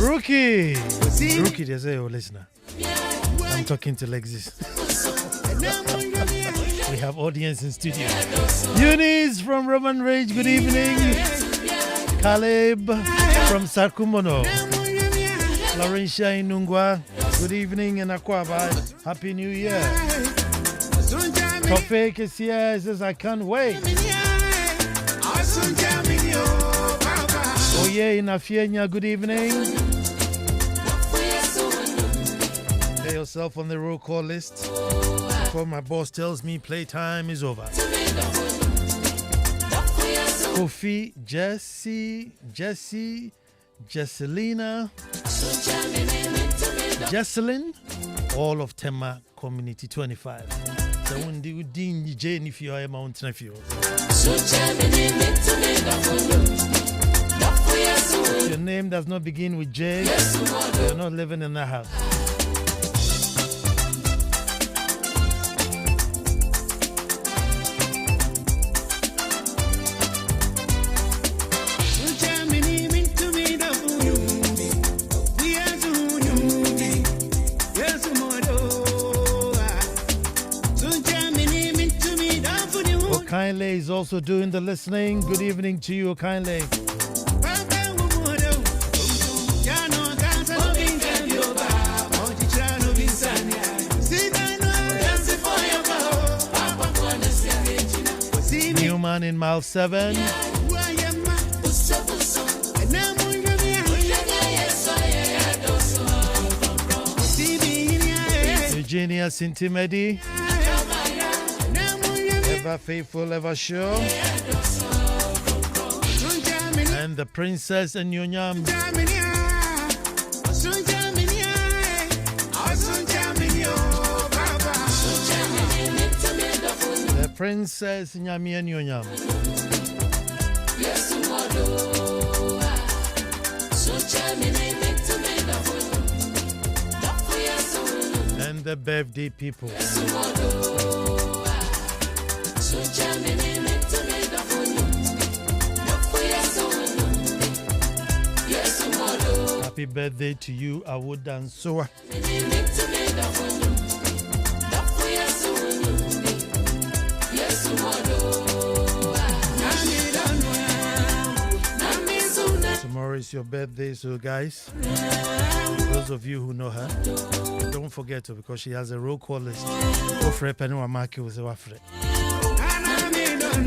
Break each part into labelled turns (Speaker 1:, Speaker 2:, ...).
Speaker 1: Rookie, they say, oh, listener. I'm talking to Lexis. We have audience in studio. Eunice from Roman Rage, good evening. Caleb from Sarkumono. Laurentia Inungwa, good evening. And Akwaba, Happy New Year. Tofek is here, says I can't wait. Oh yeah, in Afienya, good evening. Get yourself on the roll call list before my boss tells me playtime is over. Kofi, Jesselina, Jesselyn, all of Tema Community 25. So when do you Jane if you are a mountain of you? If your name does not begin with J, you're not living in that house. Kindly is also doing the listening. Good evening to you, Kindly. Newman in mile 7. Eugenia Sintimedi. Ever faithful, ever sure. And the princess and Nyonyam. The princess Nyami and Nyonyam. And the birthday people. Happy birthday to you, Awud and Soa. Tomorrow is your birthday, so guys, those of you who know her, don't forget her because she has a roll call list. Go for a penny or mark you with a waffle.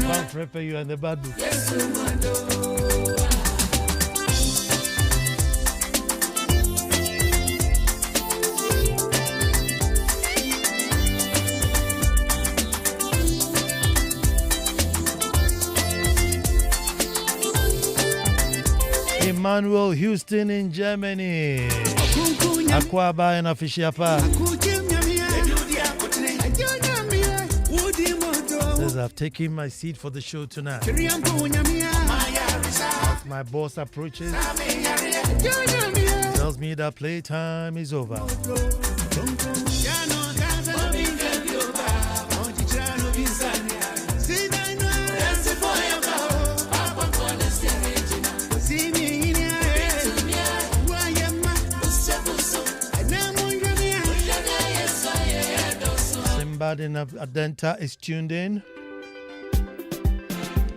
Speaker 1: I'll prepare you and the bad book. Emmanuel Houston in Germany. Akwaba and Afishiapa. Says I've taken my seat for the show tonight. As my boss approaches, tells me that playtime is over. Simbad in Adenta is tuned in.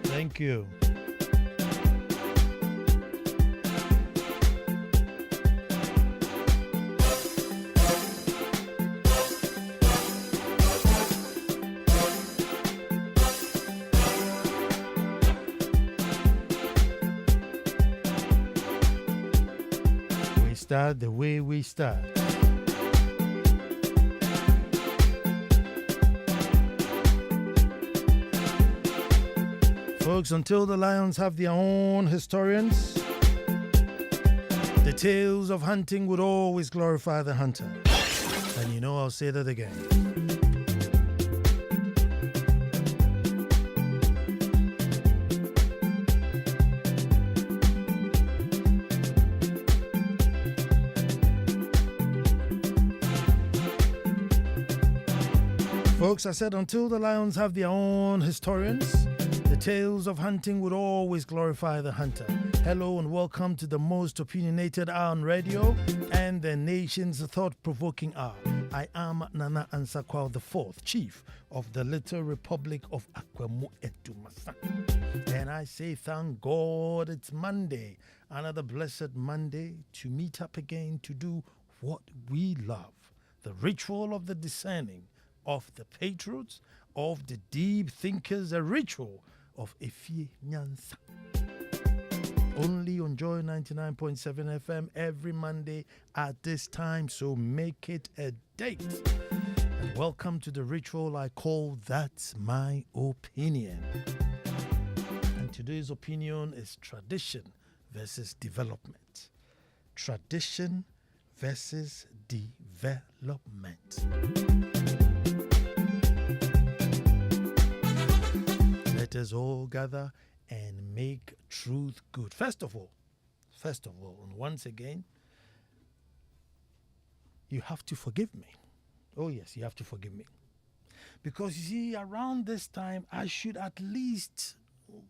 Speaker 1: Thank you. We start the way we start. Folks, until the lions have their own historians, the tales of hunting would always glorify the hunter. And you know, I'll say that again. Folks, I said until the lions have their own historians, the Tales of hunting would always glorify the hunter. Hello and welcome to the most opinionated hour on radio and the nation's thought-provoking hour. I am Nana Ansah Kwao, the fourth chief of the Little Republic of Akwemu Etumasa. And I say thank God it's Monday, another blessed Monday to meet up again to do what we love. The ritual of the discerning, of the patriots, of the deep thinkers, a ritual of Efie Nyansa. Only on Joy 99.7 FM every Monday at this time, so make it a date. And welcome to the ritual I call That's My Opinion. And today's opinion is tradition versus development. Tradition versus development. Let us all gather and make truth good. First of all, and once again, you have to forgive me. Oh yes, you have to forgive me. Because you see, around this time, I should at least,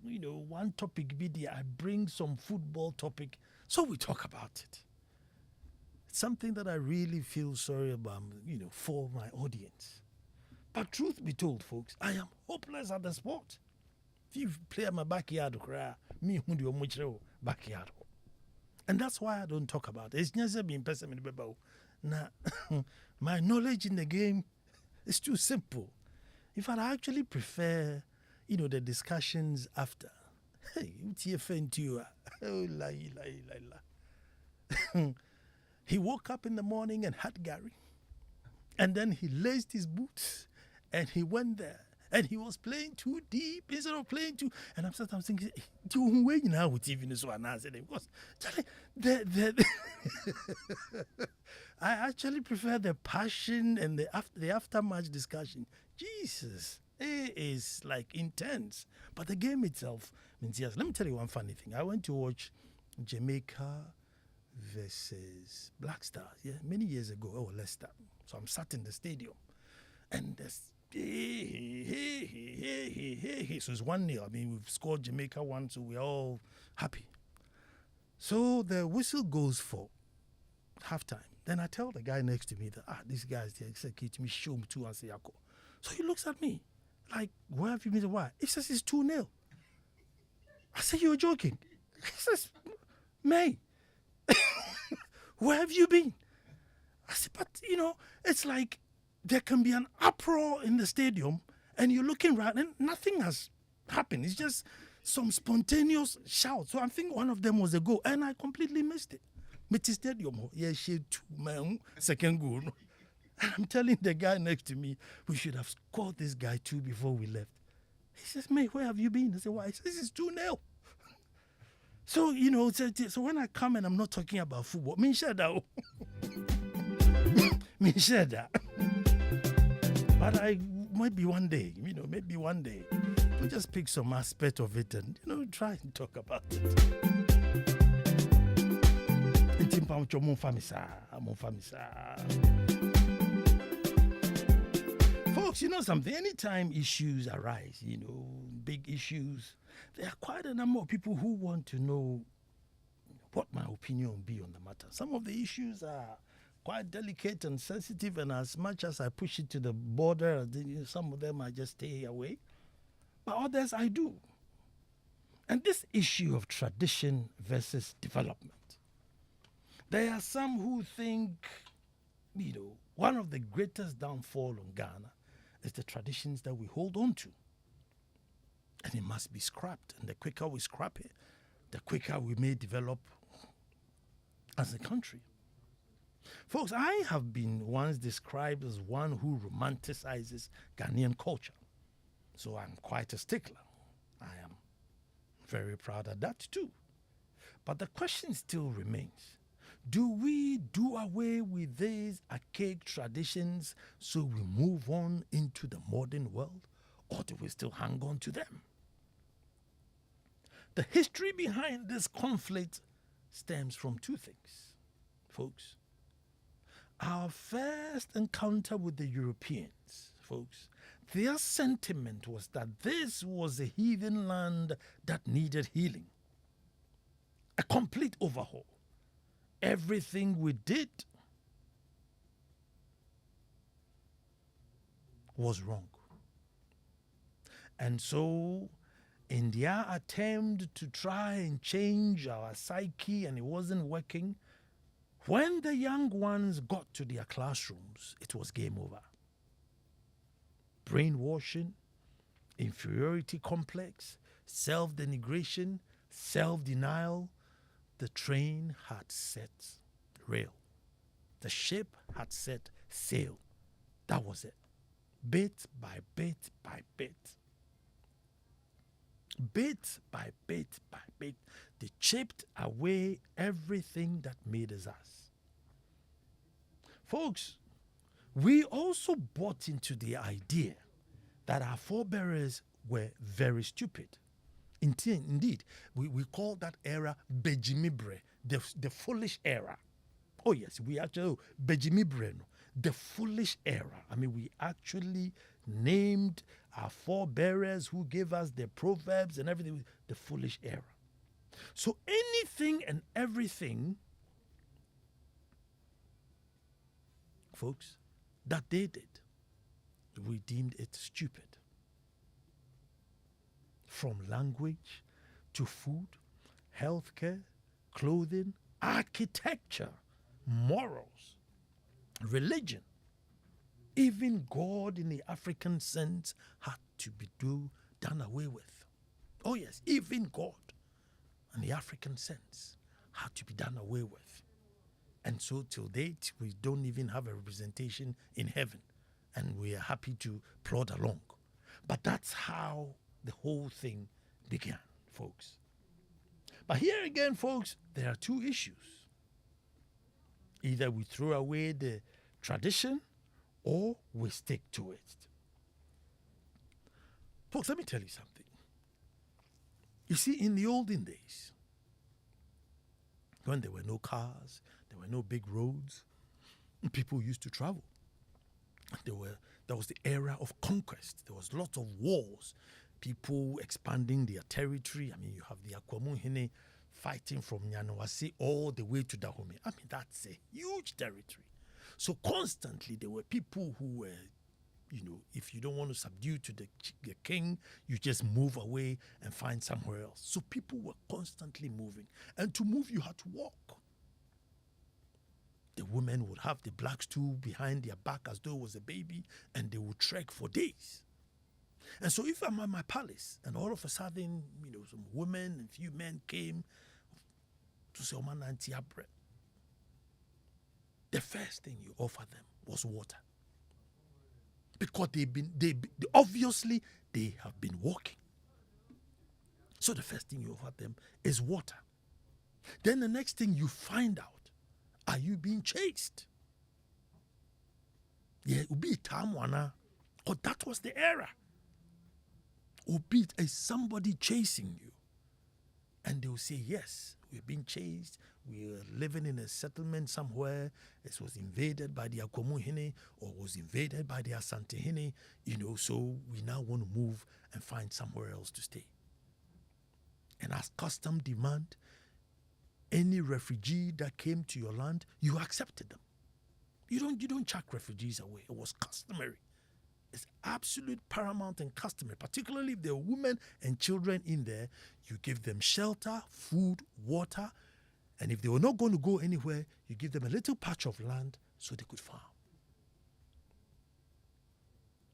Speaker 1: one topic be there. I bring some football topic so we talk about it. It's something that I really feel sorry about, for my audience. But truth be told, folks, I am hopeless at the sport. If you play at my backyard, me backyard. And that's why I don't talk about it. It's just being person. Now, my knowledge in the game is too simple. In fact, I actually prefer, the discussions after. Hey, what's your friend to you? Oh, He woke up in the morning and had Gary. And then he laced his boots and he went there. And he was playing too deep instead of playing too. And I'm thinking, wait now with even this one. Because I actually prefer the passion and the after-match discussion. Jesus, it is like intense. But the game itself means yes. Let me tell you one funny thing. I went to watch Jamaica versus Black Stars, many years ago. Oh, Leicester. So I'm sat in the stadium. And there's So it's 1-0. I mean, we've scored Jamaica 1, so we're all happy. So the whistle goes for halftime. Then I tell the guy next to me that, this guy's there. He said, me show him 2 Ansah Kwao. So he looks at me like, where have you been? Why? He says it's 2-0. I said, you're joking. He says, May, where have you been? I said, but, it's like, there can be an uproar in the stadium and you're looking around and nothing has happened. It's just some spontaneous shouts. So I think one of them was a goal and I completely missed it. Miti stadium, she 2 second goal. And I'm telling the guy next to me, we should have scored this guy 2 before we left. He says, mate, where have you been? I said, why? He says, it's 2-0. So, so when I come and I'm not talking about football, me share that. But maybe one day, we'll just pick some aspect of it and, try and talk about it. Folks, something, anytime issues arise, big issues, there are quite a number of people who want to know what my opinion will be on the matter. Some of the issues are quite delicate and sensitive, and as much as I push it to the border, some of them I just stay away. But others I do. And this issue of tradition versus development, there are some who think, one of the greatest downfall on Ghana is the traditions that we hold on to. And it must be scrapped. And the quicker we scrap it, the quicker we may develop as a country. Folks, I have been once described as one who romanticizes Ghanaian culture. So I'm quite a stickler. I am very proud of that too. But the question still remains. Do we do away with these archaic traditions so we move on into the modern world? Or do we still hang on to them? The history behind this conflict stems from 2 things, folks. Our first encounter with the Europeans, folks, their sentiment was that this was a heathen land that needed healing, a complete overhaul. Everything we did was wrong. And so, in their attempt to try and change our psyche, and it wasn't working, when the young ones got to their classrooms, it was game over. Brainwashing, inferiority complex, self-denigration, self-denial. The train had set rail. The ship had set sail. That was it. Bit by bit by bit. Bit by bit by bit, they chipped away everything that made us us. Folks, we also bought into the idea that our forebears were very stupid. Indeed, we call that era Bejimibre, the foolish era. Oh yes, we actually, Bejimibre, the foolish era. I mean, we actually named our forebearers who gave us the proverbs and everything, the foolish era. So anything and everything, folks, that they did, we deemed it stupid. From language to food, healthcare, clothing, architecture, morals, religion, even God in the African sense had to be done away with. Oh yes, even God in the African sense had to be done away with. And so till date, we don't even have a representation in heaven. And we are happy to plod along. But that's how the whole thing began, folks. But here again, folks, there are two issues. Either we throw away the tradition or we stick to it. Folks, let me tell you something. You see, in the olden days, when there were no cars, there were no big roads, people used to travel. There was the era of conquest. There was lots of wars, people expanding their territory. I mean, you have the Akwamuhene fighting from Nyanwasi all the way to Dahomey. I mean, that's a huge territory. So constantly there were people who were, if you don't want to subdue to the king, you just move away and find somewhere else. So people were constantly moving. And to move, you had to walk. The women would have the black stool behind their back as though it was a baby, and they would trek for days. And so if I'm at my palace and all of a sudden, some women and few men came to say, "Oman anti-bread," the first thing you offer them was water. Because obviously they have been walking. So the first thing you offer them is water. Then the next thing you find out, are you being chased? Yeah, it would be Tamwana. Or that was the era. Or be it is somebody chasing you. And they will say, yes, we're being chased. We're living in a settlement somewhere. It was invaded by the Akwamuhene or was invaded by the Asantehene. So we now want to move and find somewhere else to stay. And as custom demand, any refugee that came to your land, you accepted them. You don't chuck refugees away. It was customary. It's absolute paramount and customary, particularly if there are women and children in there. You give them shelter, food, water, and if they were not going to go anywhere, you give them a little patch of land so they could farm.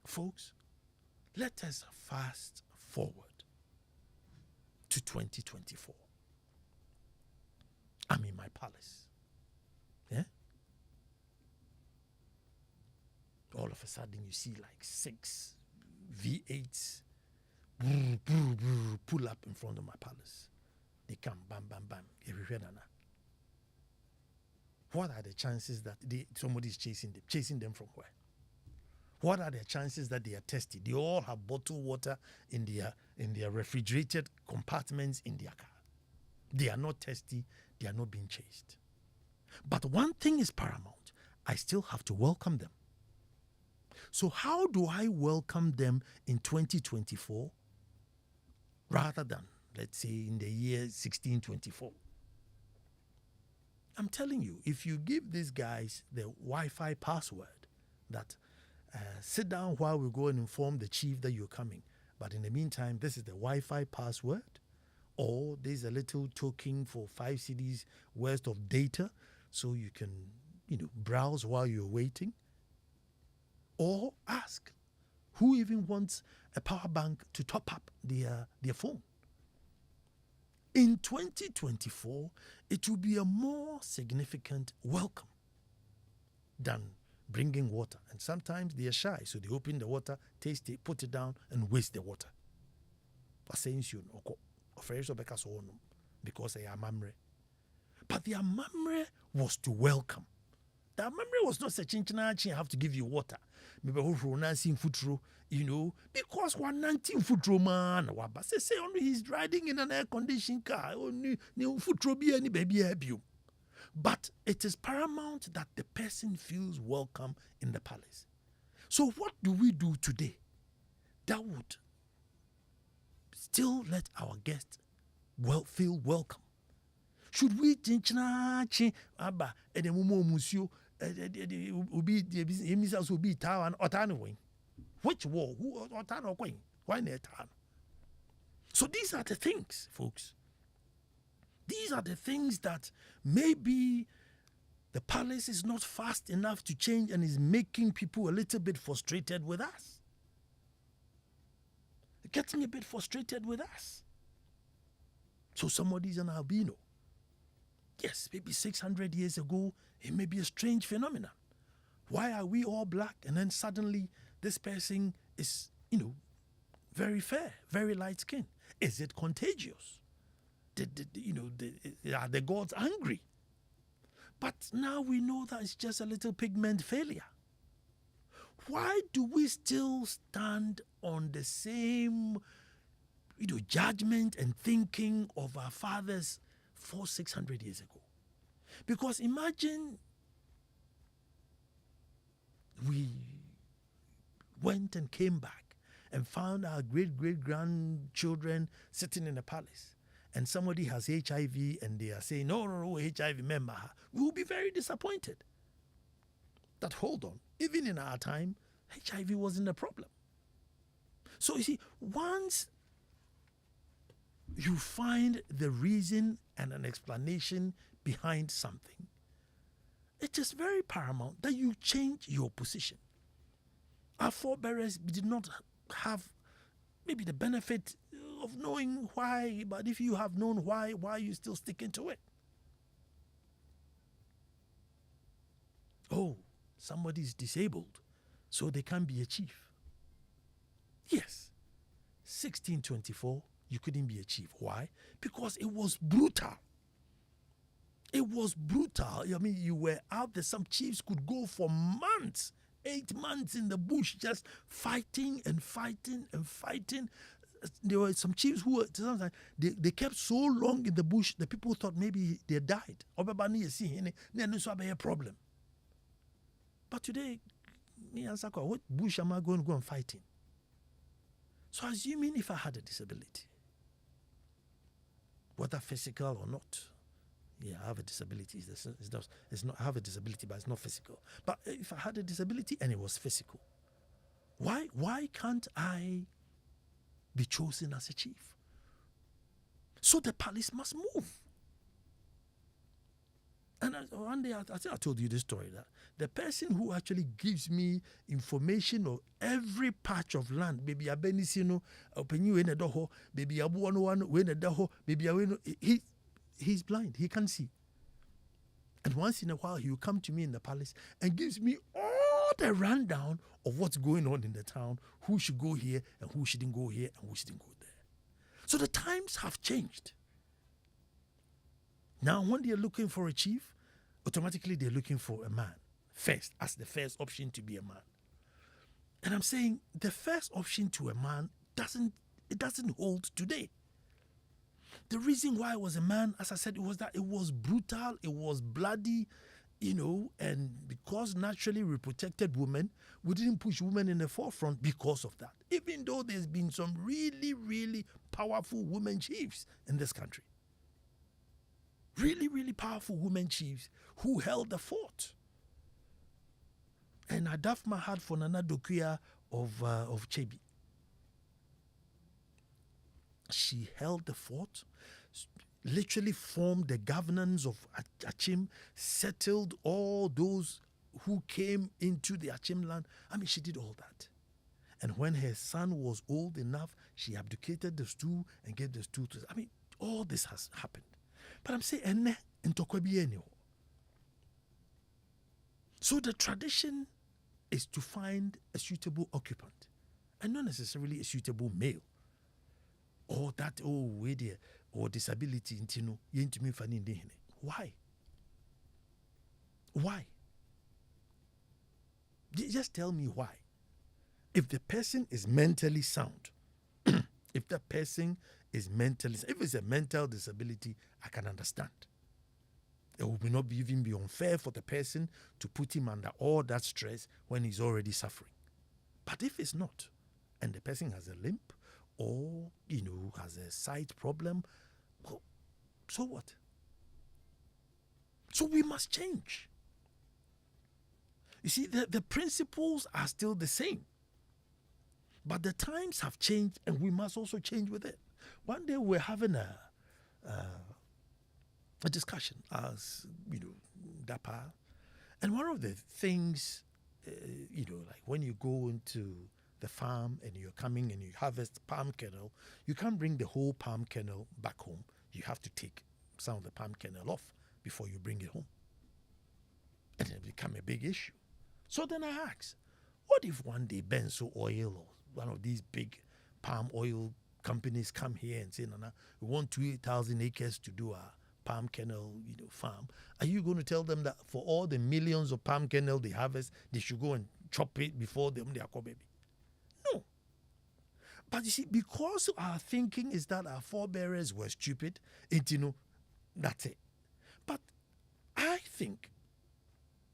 Speaker 1: Folks, let us fast forward to 2024. I'm in my palace. Yeah? All of a sudden you see like 6 V8s pull up in front of my palace. They come, bam, bam, bam. What are the chances that somebody is chasing them? Chasing them from where? What are the chances that they are thirsty? They all have bottled water in their refrigerated compartments in their car. They are not thirsty. They are not being chased. But one thing is paramount. I still have to welcome them. So how do I welcome them in 2024 rather than, let's say, in the year 1624? I'm telling you, if you give these guys the Wi-Fi password that sit down while we go and inform the chief that you're coming, but in the meantime, this is the Wi-Fi password, or there's a little token for 5 CDs worth of data so you can, browse while you're waiting, or ask who even wants a power bank to top up their phone. In 2024, it will be a more significant welcome than bringing water. And sometimes they are shy, so they open the water, taste it, put it down, and waste the water. Because they are mamre. But their mamre was to welcome. That memory was not such I have to give you water. Maybe futuro, because 119 futuro man. Say only he's riding in an air-conditioned car. Only futuro be any baby help you. But it is paramount that the person feels welcome in the palace. So what do we do today that would still let our guests feel welcome? Should we change Abba musio will be town or tanaway? Which war? Who or town or coin? Why near town? So these are the things, folks. These are the things that maybe the palace is not fast enough to change and is making people a little bit frustrated with us. It gets me a bit frustrated with us. So somebody's an albino. Yes, maybe 600 years ago, it may be a strange phenomenon. Why are we all black and then suddenly this person is, very fair, very light skinned? Is it contagious? Are the gods angry? But now we know that it's just a little pigment failure. Why do we still stand on the same, judgment and thinking of our fathers 600 years ago? Because imagine we went and came back and found our great-great-grandchildren sitting in a palace, and somebody has HIV and they are saying, no, HIV member. We will be very disappointed. That, hold on, even in our time, HIV wasn't a problem. So you see, once you find the reason and an explanation behind something, it is very paramount that you change your position. Our forebears did not have maybe the benefit of knowing why, but if you have known why are you still sticking to it? Oh, somebody is disabled, so they can't be a chief. Yes, 1624, you couldn't be a chief. Why? Because it was brutal. It was brutal. I mean, you were out there. Some chiefs could go for months, 8 months in the bush, just fighting and fighting and fighting. There were some chiefs who were, they kept so long in the bush, the people thought maybe they died. A problem. But today, Ansah Kwao, what bush am I going to go and fight in? So assuming if I had a disability, whether physical or not, yeah, I have a disability. I have a disability, but it's not physical. But if I had a disability and it was physical, why can't I be chosen as a chief? So the palace must move. And one day, I think I told you this story, that the person who actually gives me information of every patch of land, maybe Abenisino, Openu in a doho, maybe Abuano, when a doho, maybe he's blind, he can't see. And once in a while, he will come to me in the palace and gives me all the rundown of what's going on in the town, who should go here and who shouldn't go here and who shouldn't go there. So the times have changed. Now, when they're looking for a chief, automatically they're looking for a man first, as the first option to be a man. And I'm saying the first option to a man doesn't hold today. The reason why I was a man, as I said, it was that it was brutal, it was bloody, and because naturally we protected women, we didn't push women in the forefront because of that. Even though there's been some really, really powerful women chiefs in this country. Really, really powerful women chiefs who held the fort. And I doff my heart for Nana Dokuya of Chebi. She held the fort, literally formed the governance of Achim, settled all those who came into the Achim land. I mean, she did all that. And when her son was old enough, she abdicated the stool and gave the stool to. I mean, all this has happened. But I'm saying, so the tradition is to find a suitable occupant, and not necessarily a suitable male. Or that, or disability, why? Why? Just tell me why. If the person is mentally sound, if it's a mental disability, I can understand. It will not even be unfair for the person to put him under all that stress when he's already suffering. But if it's not, and the person has a limp, or, has a sight problem, well, so what? So we must change. You see, the principles are still the same. But the times have changed, and we must also change with it. One day we're having a discussion as, DAPA. And one of the things, like when you go into the farm and you're coming and you harvest palm kernel, you can't bring the whole palm kernel back home. You have to take some of the palm kernel off before you bring it home. And it become a big issue. So then I asked, what if one day Benzo Oil or one of these big palm oil companies come here and say, Nana, we want 2,000 acres to do a palm kernel, farm. Are you going to tell them that for all the millions of palm kernel they harvest, they should go and chop it before they are baby? No. But you see, because our thinking is that our forebears were stupid, that's it. But I think,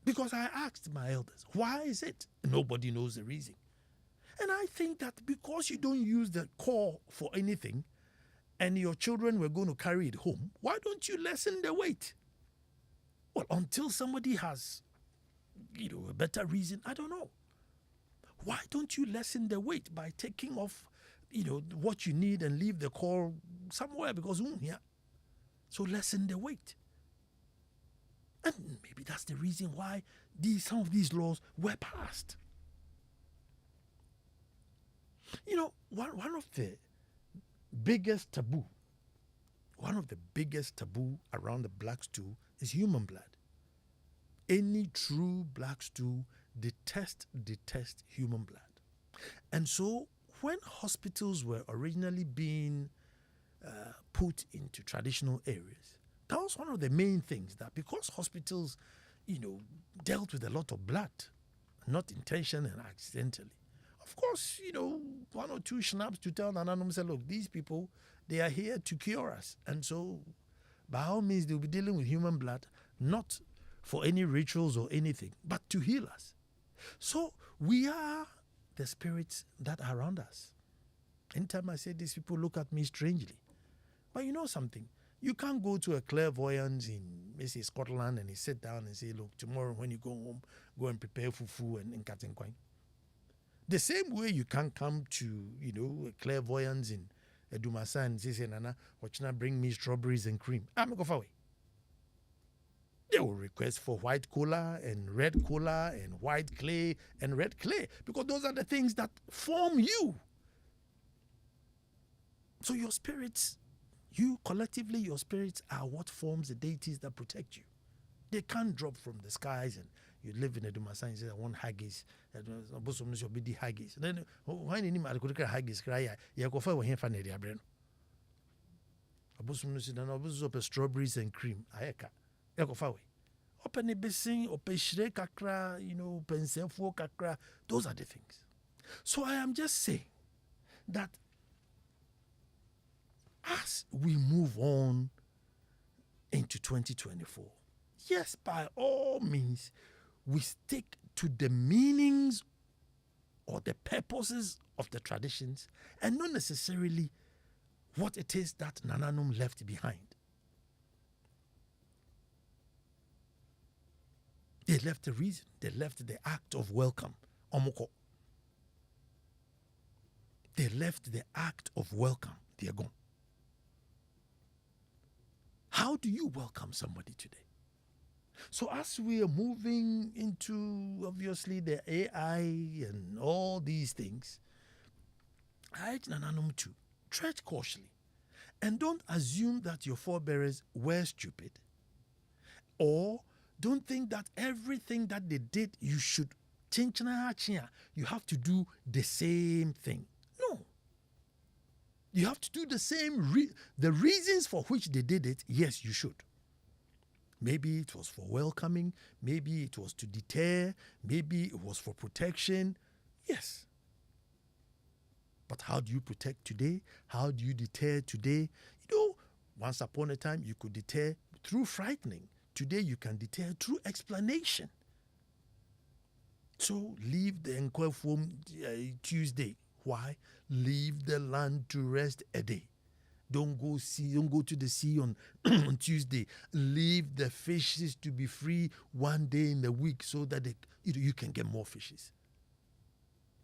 Speaker 1: because I asked my elders, why is it? Nobody knows the reason. And I think that because you don't use the core for anything, and your children were going to carry it home, why don't you lessen the weight? Well, until somebody has, a better reason, I don't know. Why don't you lessen the weight by taking off, what you need and leave the core somewhere? Because, so lessen the weight. And maybe that's the reason why some of these laws were passed. One of the biggest taboo around the black stew is human blood. Any true black stew detest human blood. And so when hospitals were originally being put into traditional areas, that was one of the main things, that because hospitals, dealt with a lot of blood, not intentionally and accidentally. Of course, one or two schnapps to tell Nananom, say, look, these people, they are here to cure us. And so, by all means, they'll be dealing with human blood, not for any rituals or anything, but to heal us. So, we are the spirits that are around us. Anytime I say these people look at me strangely. But you know something? You can't go to a clairvoyant in, say, Scotland and he sit down and say, look, tomorrow when you go home, go and prepare fufu and katenkwine. The same way you can't come to, a clairvoyant in Edumasa and say, Nana, what you bring me strawberries and cream. I'm going away. They will request for white cola and red cola and white clay and red clay, because those are the things that form you. So your spirits, collectively, your spirits are what forms the deities that protect you. They can't drop from the skies and you live in a Dumasa and say, I want haggis. Haggis. Then, why any man could haggis cry? You go for him for Nedia Breno. Abusunusi, strawberries and cream. Ayeka. You go far away. Open a basin, open shre kakra, pensenfo kakra. Those are the things. So I am just saying that as we move on into 2024, yes, by all means, we stick to the meanings or the purposes of the traditions and not necessarily what it is that Nananum left behind. They left the reason. They left the act of welcome. Omoko. They left the act of welcome. They are gone. How do you welcome somebody today? So as we are moving into, obviously, the AI and all these things, I urge Nananum to tread cautiously and don't assume that your forebears were stupid, or don't think that everything that they did you should change. You have to do the same thing. No. You have to do the same. The reasons for which they did it, yes, you should. Maybe it was for welcoming. Maybe it was to deter. Maybe it was for protection. Yes. But how do you protect today? How do you deter today? Once upon a time, you could deter through frightening. Today, you can deter through explanation. So leave the Nkwefum Tuesday. Why? Leave the land to rest a day. Don't go to the sea on, on Tuesday. Leave the fishes to be free one day in the week so that you can get more fishes.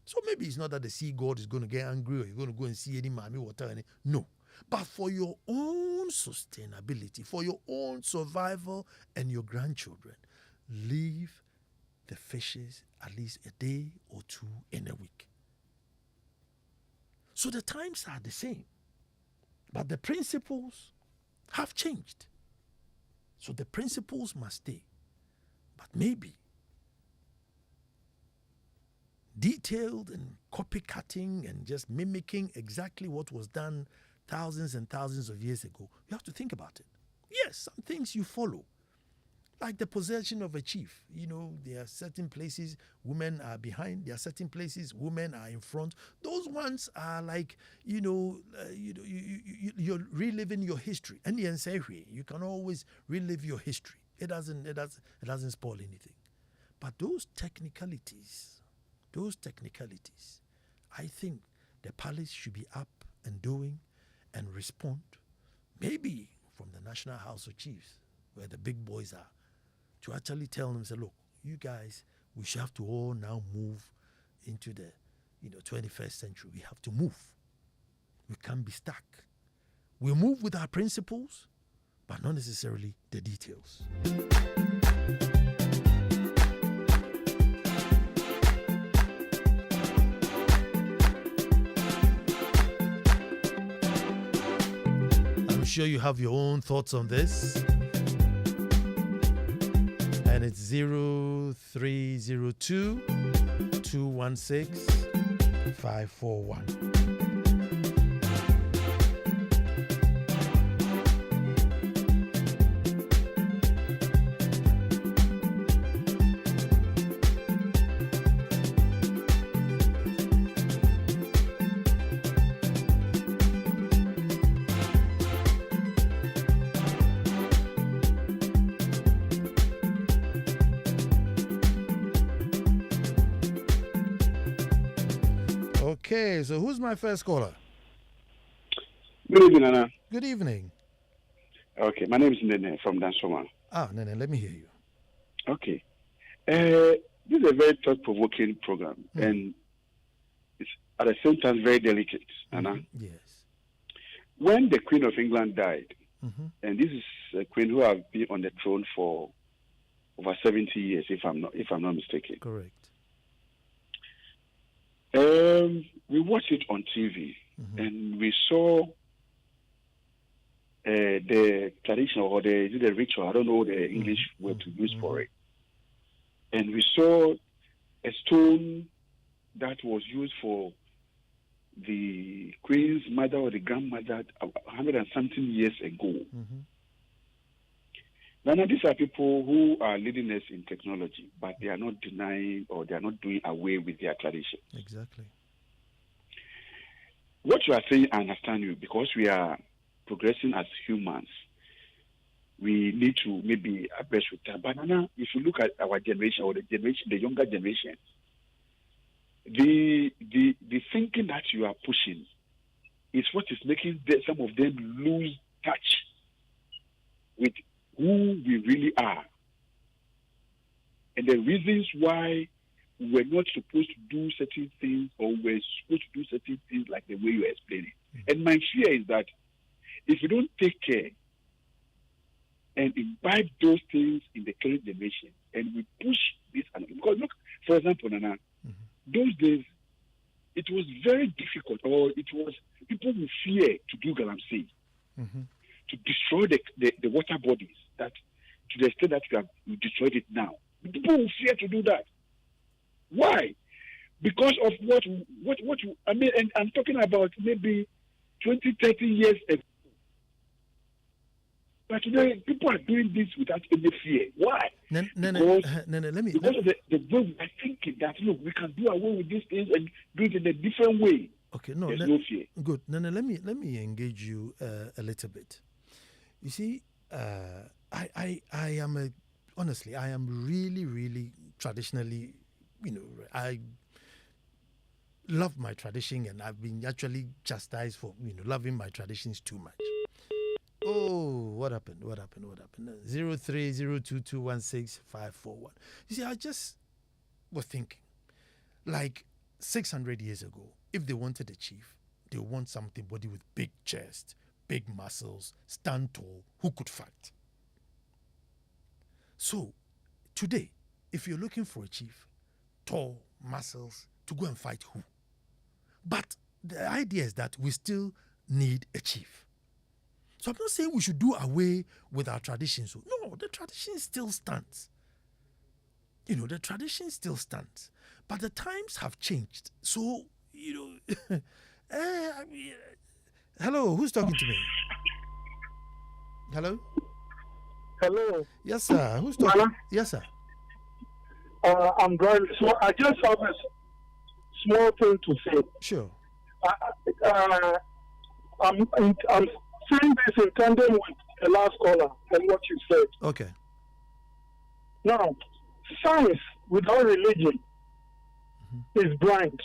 Speaker 1: So maybe it's not that the sea god is going to get angry or you're going to go and see any mommy water. No. But for your own sustainability, for your own survival and your grandchildren, leave the fishes at least a day or two in a week. So the times are the same, but the principles have changed. So the principles must stay. But maybe detailed and copycatting and just mimicking exactly what was done thousands and thousands of years ago, you have to think about it. Yes, some things you follow. Like the possession of a chief. There are certain places women are behind. There are certain places women are in front. Those ones are like, you're reliving your history. And the answer, you can always relive your history. It doesn't spoil anything. But those technicalities, I think the palace should be up and doing and respond, maybe from the National House of Chiefs, where the big boys are, to actually tell them, say, look, you guys, we should have to all now move into the 21st century. We have to move. We can't be stuck. We move with our principles, but not necessarily the details. I'm sure you have your own thoughts on this. And it's 0302 216 541. Okay, so who's my first caller?
Speaker 2: Good evening, Anna.
Speaker 1: Good evening.
Speaker 2: Okay, my name is Nene from Dansoma.
Speaker 1: Nene, let me hear you.
Speaker 2: Okay. This is a very thought-provoking program, and it's at the same time very delicate, Anna.
Speaker 1: Yes.
Speaker 2: When the Queen of England died, and this is a queen who has been on the throne for over 70 years, if I'm not mistaken.
Speaker 1: Correct.
Speaker 2: We watched it on TV, and we saw the traditional or the ritual. I don't know the English word to use for it. And we saw a stone that was used for the queen's mother or the grandmother 100 and something years ago. Now, these are people who are leading us in technology, but they are not denying or they are not doing away with their traditions.
Speaker 1: Exactly.
Speaker 2: What you are saying, I understand you, because we are progressing as humans. we need to maybe address with that. But now, if you look at our generation or the younger generation, the thinking that you are pushing is what is making some of them lose touch with who we really are and the reasons why we're not supposed to do certain things or we're supposed to do certain things like the way you're explaining. And my fear is that if we don't take care and imbibe those things in the current generation and we push this, because look, for example, Nana, those days it was very difficult, or it was people who fear to do galamsey, to destroy the water bodies, that to the extent that you destroyed it now. People who fear to do that. Why? Because of what I mean, and I'm talking about maybe 20, 30 years ago. But today, people are doing this without any fear. Why?
Speaker 1: Because
Speaker 2: of the way we are thinking that, look, we can do away with these things and do it in a different way.
Speaker 1: Okay, no,
Speaker 2: there's no fear.
Speaker 1: Good. Let me engage you a little bit. You see, I am honestly, I am really, really traditionally, I love my tradition, and I've been actually chastised for loving my traditions too much. Oh, what happened? 0302216541. You see, I just was thinking, like 600 years ago, if they wanted a chief, they want somebody with big chest, big muscles, stand tall, who could fight. So, today, if you're looking for a chief, tall, muscles, to go and fight who? But the idea is that we still need a chief. So I'm not saying we should do away with our traditions. No, the tradition still stands. The tradition still stands. But the times have changed. So, hello, who's talking to me? Hello?
Speaker 3: Hello.
Speaker 1: Yes, sir. Who's talking?
Speaker 3: Mala?
Speaker 1: Yes, sir.
Speaker 3: I'm driving. So I just have a small thing to say.
Speaker 1: Sure.
Speaker 3: I'm saying this in tandem with the last caller and what you said.
Speaker 1: Okay.
Speaker 3: Now, science without religion is blind.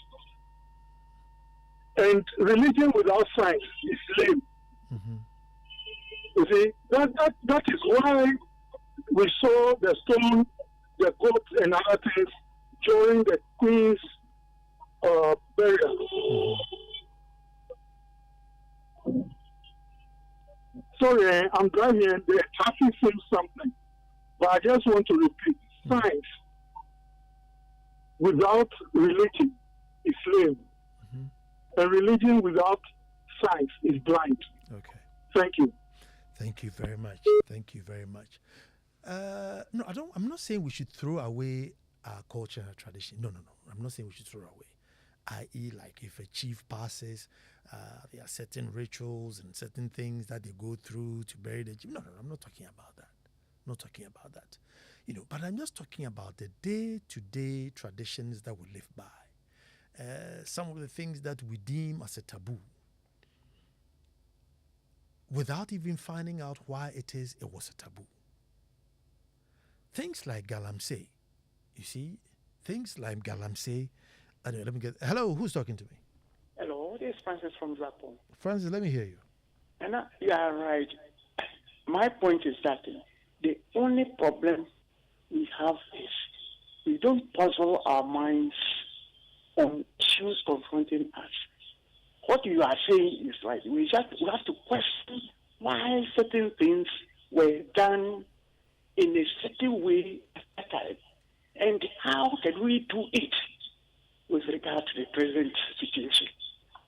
Speaker 3: And religion without science is lame. You see, that is why we saw the stone, the goat, and other things during the Queen's burial. Sorry, I'm driving. The traffic seems something, but I just want to repeat: science without religion is lame, and religion without science is blind.
Speaker 1: Okay.
Speaker 3: Thank you.
Speaker 1: Thank you very much. No, I'm not saying we should throw away our culture and our tradition. No. I'm not saying we should throw away. I.e., like if a chief passes, there are certain rituals and certain things that they go through to bury the chief. No, I'm not talking about that. But I'm just talking about the day-to-day traditions that we live by. Some of the things that we deem as a taboo, without even finding out why it was a taboo. Things like galamsey, you see, Let me get. Hello, who's talking to me?
Speaker 4: Hello, this is Francis from Zapo.
Speaker 1: Francis, let me hear you.
Speaker 4: And you are right. My point is that the only problem we have is we don't puzzle our minds on issues confronting us. What you are saying is right. We have to question why certain things were done in a certain way at that time, and how can we do it with regard to the present situation.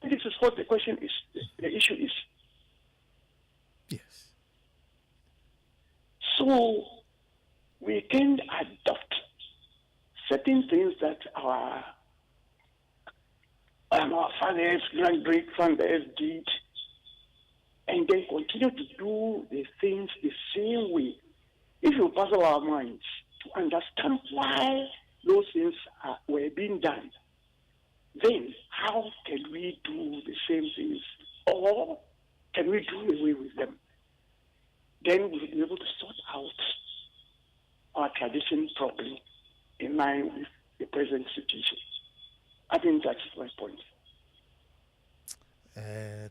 Speaker 4: And this is what the question is, the issue is.
Speaker 1: Yes.
Speaker 4: So we can adopt certain things that our fathers, great-grandfathers did, and then continue to do the things the same way. If you puzzle our minds to understand why those things were being done, then how can we do the same things, or can we do away with them? then we'll be able to sort out our tradition properly in line with the present situation. I think that's my point.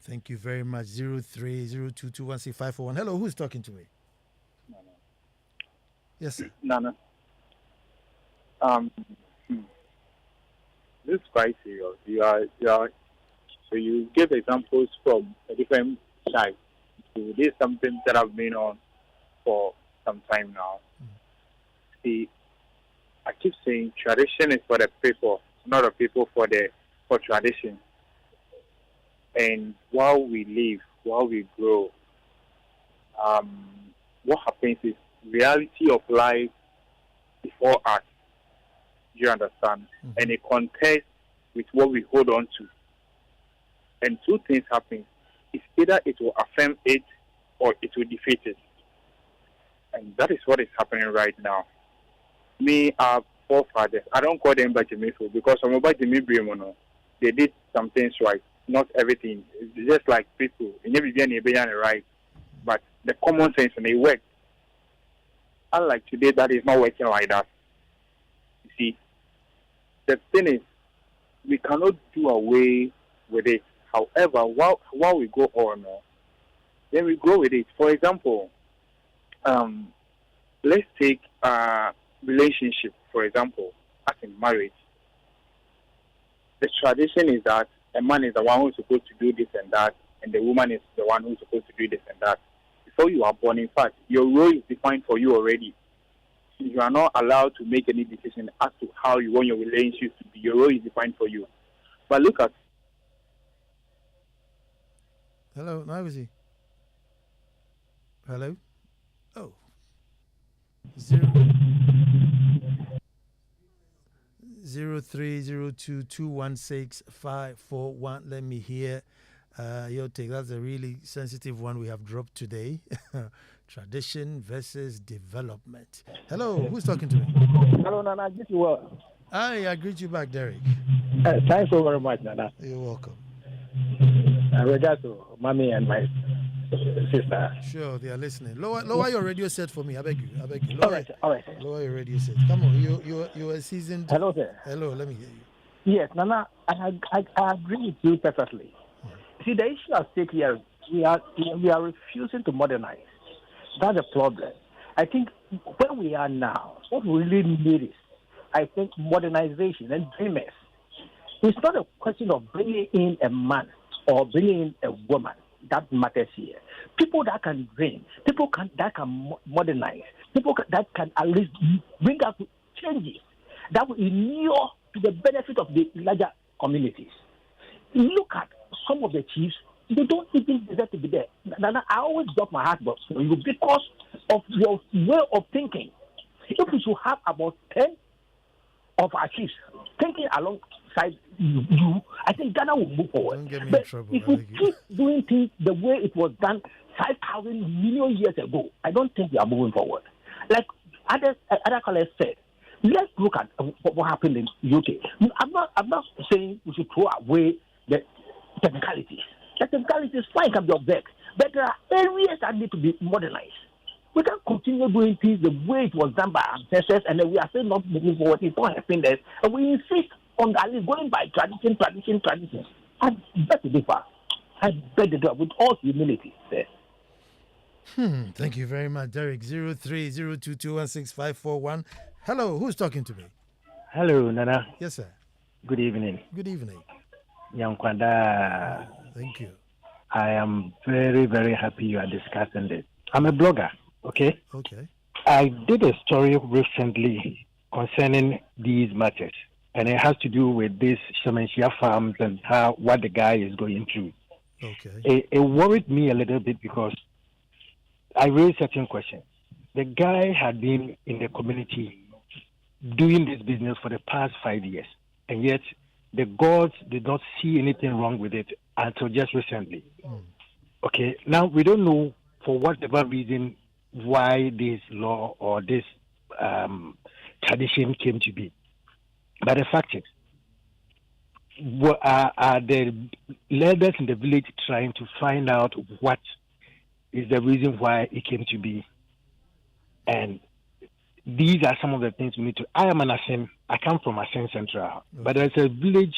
Speaker 1: Thank you very much. 0302216541. Hello, who's talking to me? Yes, sir.
Speaker 5: Nana. This is quite serious. So you give examples from a different side. So this is something that I've been on for some time now. See, I keep saying tradition is for the people, not the people for tradition. And while we live, while we grow, what happens is reality of life before us. You understand? And it contests with what we hold on to. And two things happen. It's either it will affirm it or it will defeat it. And that is what is happening right now. Me, our forefathers, I don't call them Bajimifo because I'm about Jimmy. They did some things right. Not everything. It's just like people. In every right. But the common sense and it worked. Unlike today, that is not working like that. You see, the thing is, we cannot do away with it. However, while we go on, then we go with it. For example, let's take a relationship, for example, as in marriage. The tradition is that a man is the one who's supposed to do this and that, and the woman is the one who's supposed to do this and that. Before you are born, in fact, your role is defined for you already. You are not allowed to make any decision as to how you want your relationship to be. Your role is defined for you. But look at...
Speaker 1: Hello, Naivazi. Hello? Oh. 0302216541. Let me hear your take. That's a really sensitive one we have dropped today. Tradition versus development. Hello, who's talking to me?
Speaker 6: Hello, Nana. Good to work.
Speaker 1: I greet you back, Derek.
Speaker 6: Thanks so very much, Nana.
Speaker 1: You're welcome.
Speaker 6: Regards to mommy and my sister.
Speaker 1: Sure, they are listening. Lower your radio set for me. I beg you.
Speaker 6: All right.
Speaker 1: Lower your radio set. Come on, you are seasoned.
Speaker 6: Hello, sir.
Speaker 1: Hello, let me hear you.
Speaker 6: Yes, Nana, I agree with you perfectly. See, the issue at stake here, we are refusing to modernize. That's the problem. I think where we are now, what we really need is, I think, modernization and dreamers. It's not a question of bringing in a man or bringing in a woman that matters here. People that can dream, that can modernize, that can at least bring out changes that will inure to the benefit of the larger communities. Look at some of the chiefs. They don't even deserve to be there. Nana, I always drop my heart for you because of your way of thinking. If we should have about 10 of our chiefs thinking alongside you, I think Ghana will move forward.
Speaker 1: Don't get me
Speaker 6: but
Speaker 1: in trouble.
Speaker 6: if we keep doing things the way it was done 5,000 million years ago, I don't think we are moving forward. Like other callers said, let's look at what happened in UK. I'm not saying we should throw away the technicalities. The technicalities fine can be observed, but there are areas that need to be modernized. We can't continue doing things the way it was done by our ancestors, and then we are still not moving forward. It's not helping us, and we insist on at least going by tradition. I beg to differ. I beg to differ with all humility, sir.
Speaker 1: Thank you very much, Derek. 0302216541. Hello, who's talking to me?
Speaker 6: Hello, Nana.
Speaker 1: Yes, sir.
Speaker 6: Good evening.
Speaker 1: Good evening.
Speaker 6: Yankwanda.
Speaker 1: Thank you.
Speaker 6: I am very, very happy you are discussing this. I'm a blogger, okay?
Speaker 1: Okay.
Speaker 6: I did a story recently concerning these matters, and it has to do with these Shamanshiya farms and what the guy is going through.
Speaker 1: Okay.
Speaker 6: It worried me a little bit because I raised certain questions. The guy had been in the community doing this business for the past 5 years, and yet the gods did not see anything wrong with it until just recently. Okay, now we don't know for whatever reason why this law or this tradition came to be. But the fact is, are the leaders in the village trying to find out what is the reason why it came to be. And these are some of the things we need to. I am an Asen. I come from Asen Central, but there's a village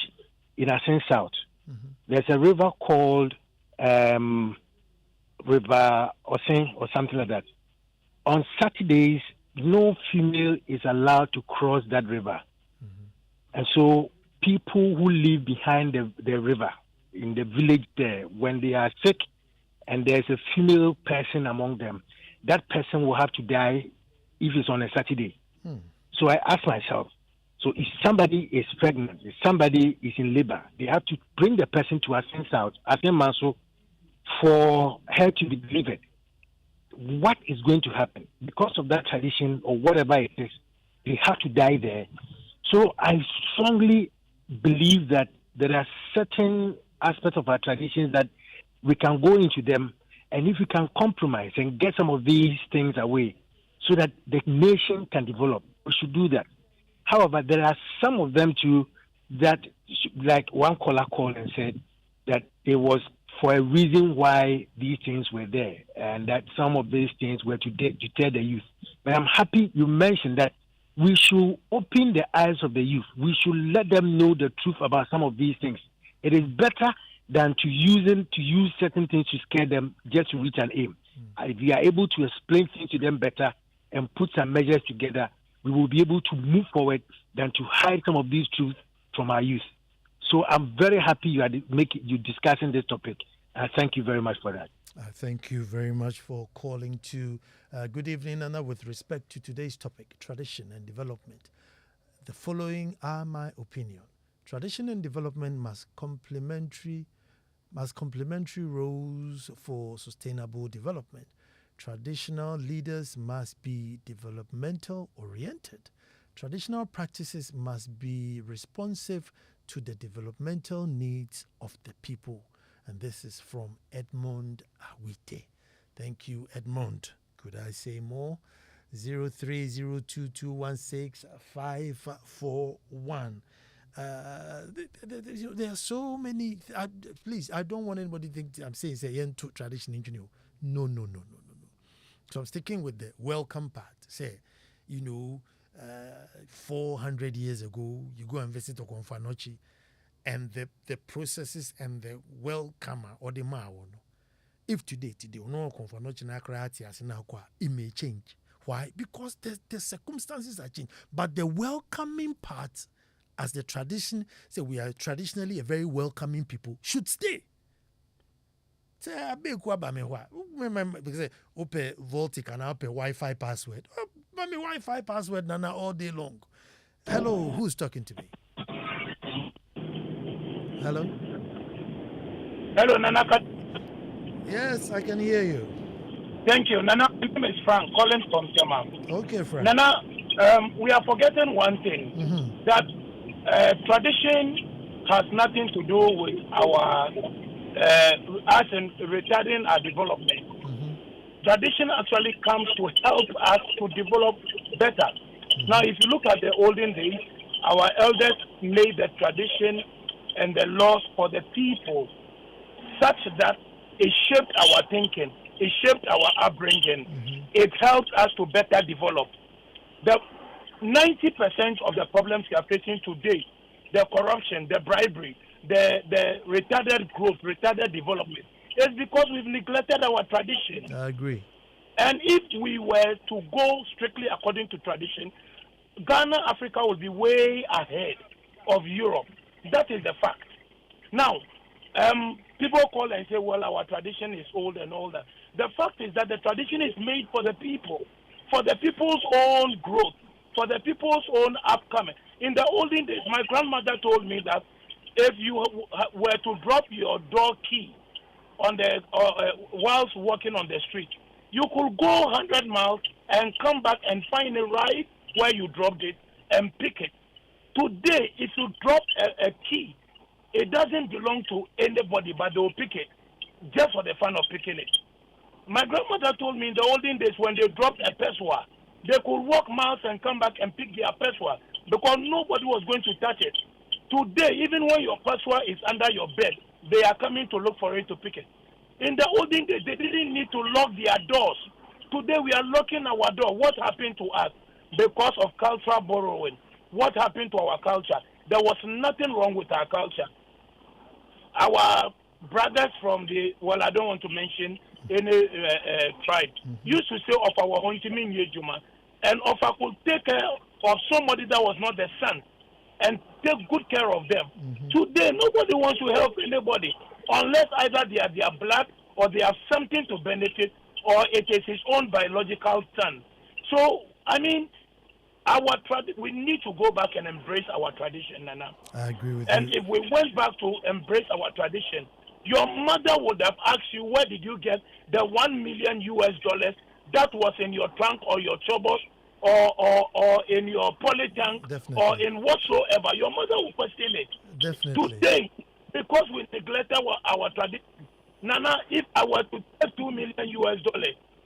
Speaker 6: in Asen South. Mm-hmm. There's a river called River Osen or something like that. On Saturdays, no female is allowed to cross that river. Mm-hmm. And so people who live behind the river in the village there, when they are sick and there's a female person among them, that person will have to die if it's on a Saturday. So I ask myself, so if somebody is pregnant, if somebody is in labor, they have to bring the person to Asen South, Asen Manso, for her to be delivered. What is going to happen? Because of that tradition or whatever it is, they have to die there. So I strongly believe that there are certain aspects of our traditions that we can go into them, and if we can compromise and get some of these things away so that the nation can develop, we should do that. However, there are some of them too that, like one caller called and said that there was for a reason why these things were there, and that some of these things were to deter the youth. But I'm happy you mentioned that we should open the eyes of the youth. We should let them know the truth about some of these things. It is better than to use certain things to scare them just to reach an aim. If we are able to explain things to them better and put some measures together, we will be able to move forward than to hide some of these truths from our youth. So I'm very happy you discussing this topic. Thank you very much for that.
Speaker 1: Thank you very much for calling to. Good evening, Nana. With respect to today's topic, tradition and development, the following are my opinion. Tradition and development must complementary roles for sustainable development. Traditional leaders must be developmental oriented. Traditional practices must be responsive to the developmental needs of the people. And this is from Edmond Awite. Thank you, Edmond. Could I say more? 0302216541. There are so many. Please, I don't want anybody to think I'm saying say tradition engineer. No. So I'm sticking with the welcome part. Say, 400 years ago, you go and visit Okonfanochi, and the processes and the welcomer or the mawono. If today, no Okonfanochi na krati asina kwa, it may change. Why? Because the circumstances are changed. But the welcoming part, as the tradition, say we are traditionally a very welcoming people, should stay. Say I be kwa ba me wa. Because open Voltic and open Wi-Fi password. But me Wi-Fi password nana all day long. Hello, who's talking to me? Hello?
Speaker 7: Hello, Nana.
Speaker 1: Yes, I can hear you.
Speaker 7: Thank you, Nana. My name is Frank, calling from German.
Speaker 1: Okay, Frank.
Speaker 7: Nana, we are forgetting one thing, that tradition has nothing to do with our us in retarding our development. Tradition actually comes to help us to develop better. Now, if you look at the olden days, our elders made the tradition and the laws for the people such that it shaped our thinking, it shaped our upbringing, it helped us to better develop. The 90% of the problems we are facing today, the corruption, the bribery, the retarded growth, retarded development, is because we've neglected our tradition.
Speaker 1: I agree.
Speaker 7: And if we were to go strictly according to tradition, Ghana, Africa would be way ahead of Europe. That is the fact. Now, people call and say, well, our tradition is old and all that. The fact is that the tradition is made for the people, for the people's own growth, for the people's own upcoming. In the olden days, my grandmother told me that if you were to drop your door key on the whilst walking on the street, you could go 100 miles and come back and find it right where you dropped it and pick it. Today, if you drop a key, it doesn't belong to anybody, but they will pick it just for the fun of picking it. My grandmother told me in the olden days when they dropped a peswa, they could walk miles and come back and pick their peswa because nobody was going to touch it. Today, even when your peswa is under your bed, they are coming to look for it to pick it. In the olden days, they didn't need to lock their doors. Today, we are locking our door. What happened to us? Because of cultural borrowing. What happened to our culture? There was nothing wrong with our culture. Our brothers from I don't want to mention any tribe, used to say of our Hontimin Yejuma, and if I could take care of somebody that was not the son and take good care of them. Today, nobody wants to help anybody unless either they are black or they have something to benefit or it is his own biological son. So, I mean, we need to go back and embrace our tradition, Nana.
Speaker 1: I agree with
Speaker 7: and
Speaker 1: you.
Speaker 7: if we went back to embrace our tradition, your mother would have asked you, where did you get the $1 million that was in your trunk or your chobos or in your poly tank or in whatsoever? Your mother will question it.
Speaker 1: Definitely.
Speaker 7: Today, because we neglected our tradition, Nana, if I were to take $2 million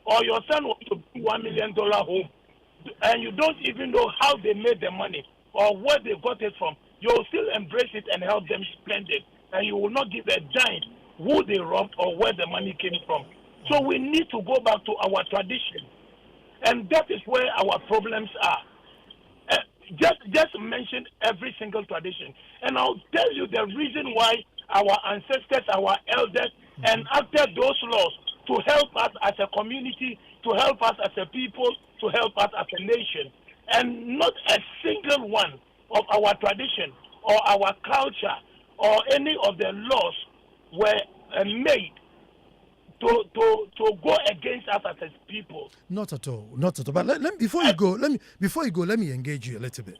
Speaker 7: or your son was to bring $1 million home, and you don't even know how they made the money or where they got it from, you will still embrace it and help them spend it. And you will not give a dime who they robbed or where the money came from. So we need to go back to our tradition. And that is where our problems are. Just mention every single tradition. And I'll tell you the reason why our ancestors, our elders, enacted those laws to help us as a community, to help us as a people, to help us as a nation. And not a single one of our tradition or our culture or any of the laws were made to go against us as a people.
Speaker 1: Not at all. But before you go, let me engage you a little bit.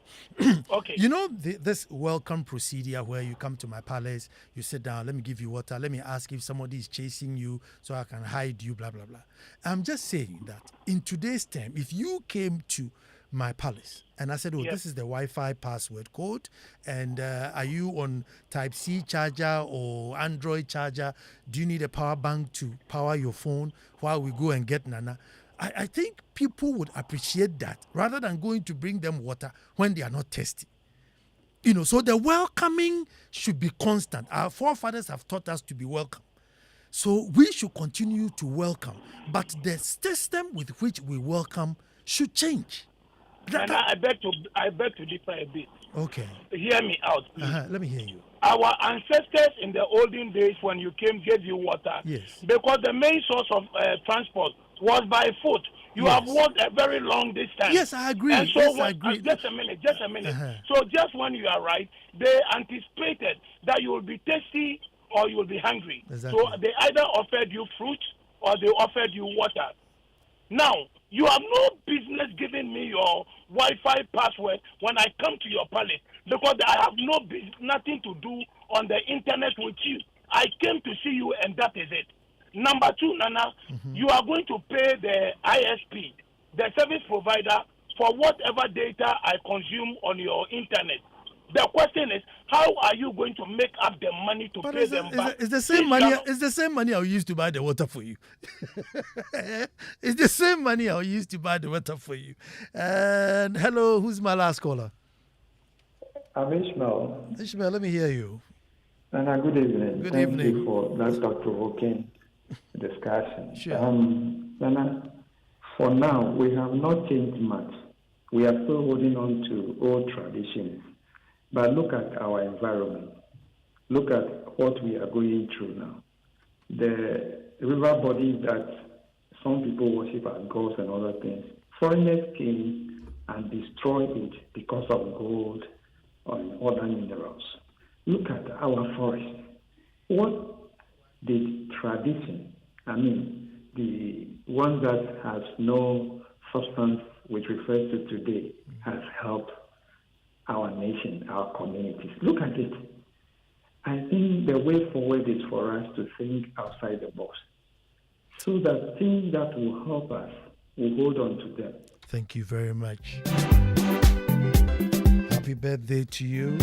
Speaker 7: Okay.
Speaker 1: You know this welcome procedure where you come to my palace, you sit down, let me give you water, let me ask if somebody is chasing you so I can hide you, blah blah blah. I'm just saying that in today's time, if you came to my palace and I said, this is the Wi-Fi password code, and are you on type C charger or Android charger? Do you need a power bank to power your phone while we go and get Nana? I think people would appreciate that rather than going to bring them water when they are not thirsty. So the welcoming should be constant. Our forefathers have taught us to be welcome. So we should continue to welcome, but the system with which we welcome should change.
Speaker 7: I beg to differ a bit.
Speaker 1: Okay.
Speaker 7: Hear me out, please.
Speaker 1: Let me hear you.
Speaker 7: Our ancestors in the olden days, when you came, gave you water.
Speaker 1: Yes.
Speaker 7: Because the main source of transport was by foot. You have walked a very long distance.
Speaker 1: Yes, I agree.
Speaker 7: And so
Speaker 1: I agree.
Speaker 7: Just a minute. So just when you are right, they anticipated that you will be thirsty or you will be hungry.
Speaker 1: Exactly.
Speaker 7: So they either offered you fruit or they offered you water. Now, you have no business giving me your Wi-Fi password when I come to your palace because I have nothing to do on the internet with you. I came to see you and that is it. Number two, Nana, you are going to pay the ISP, the service provider, for whatever data I consume on your internet. The question is, how are you going to make up the money to pay them back?
Speaker 1: It's the same money. It's the same money I used to buy the water for you. It's the same money I used to buy the water for you. And hello, who's my last caller?
Speaker 8: I'm Ishmael.
Speaker 1: Ishmael, let me hear you.
Speaker 8: Nana, good evening.
Speaker 1: Thank
Speaker 8: you for that thought-provoking discussion.
Speaker 1: Sure.
Speaker 8: Nana, for now, we have not changed much. We are still holding on to old traditions. But look at our environment. Look at what we are going through now. The river bodies that some people worship as gods and other things, foreigners came and destroyed it because of gold and other minerals. Look at our forest. What the tradition, the one that has no substance which refers to today, has helped our nation, our communities. Look at it. I think the way forward is for us to think outside the box so that things that will help us, will hold on to them.
Speaker 1: Thank you very much. Happy birthday to you.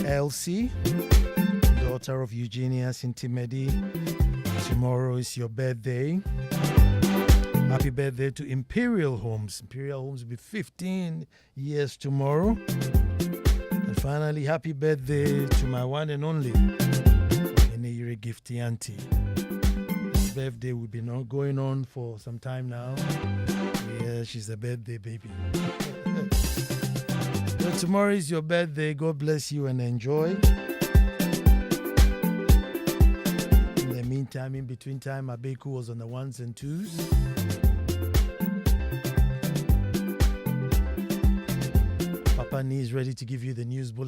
Speaker 1: Elsie, daughter of Eugenia Sintimedi. Tomorrow is your birthday. Happy birthday to Imperial Homes. Imperial Homes will be 15 years tomorrow. And finally, happy birthday to my one and only Eneyire Gifty Auntie. This birthday will be going on for some time now. Yeah, she's a birthday baby. So tomorrow is your birthday. God bless you and enjoy. In the meantime, in between time, Abeku was on the 1s and 2s. Papa Nee is ready to give you the news bulletin.